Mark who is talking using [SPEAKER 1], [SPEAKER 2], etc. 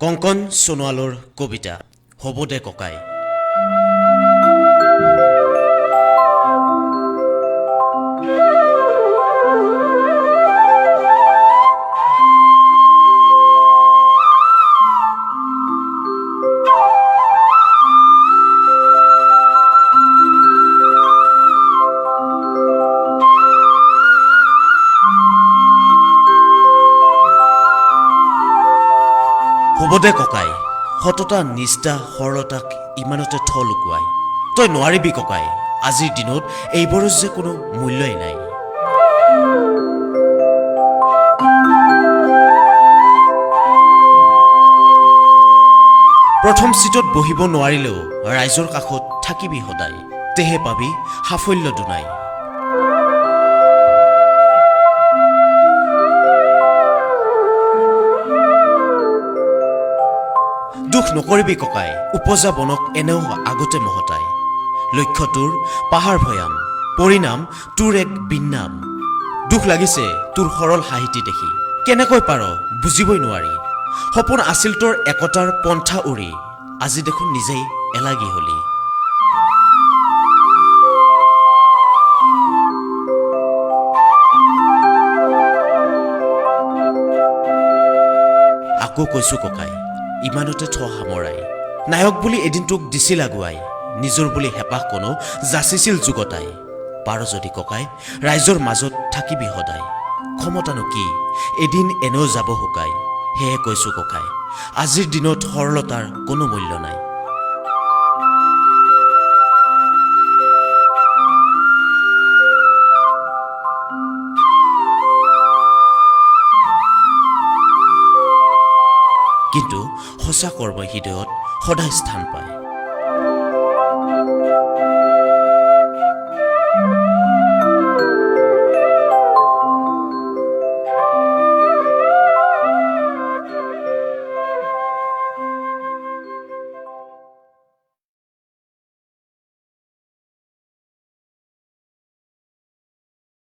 [SPEAKER 1] কংকন সোণোৱালৰ কবিতা হ'ব দে ককাই। হ'ব দে ককাই, সততা নিষ্ঠা সৰলতাক ইমানতে থ লুকুৱাই। তই নোৱাৰিবি ককাই, আজিৰ দিনত এইবোৰৰ যে কোনো মূল্যই নাই। প্ৰথম চিটত বহিব নোৱাৰিলেও ৰাইজৰ কাষত থাকিবি সদায়, তেহে পাবি সাফল্য দুনাই। দুখ নকৰিবি ককাই, উপজা বনক এনেও আগতে মহতাই। লক্ষ্য তোৰ পাহাৰ ভৈয়াম, পৰিণাম তোৰ এক বিন্নাম। দুখ লাগিছে তোৰ সৰল সাহিত্য দেখি, কেনেকৈ পাৰ বুজিবই নোৱাৰি। সপোন আছিল তোৰ একতাৰ পন্থা উৰি, আজি দেখোন নিজেই এলাগী হলি। আকৌ কৈছো ককাই, ইমানতে থ সামৰাই। নায়ক বুলি এদিন তোক দিছিল আগুৱাই, নিজৰ বুলি হেঁপাহ কোনো যাচিছিল যুগতাই। পাৰ যদি ককাই ৰাইজৰ মাজত থাকিবি সদায়, ক্ষমতানো কি এদিন এনেও যাব শুকাই। সেয়ে কৈছো ককাই, আজিৰ দিনত সৰলতাৰ কোনো মূল্য নাই। কিন্তু সঁচা কৰ্মই হৃদয়ত সদায় স্থান পায়।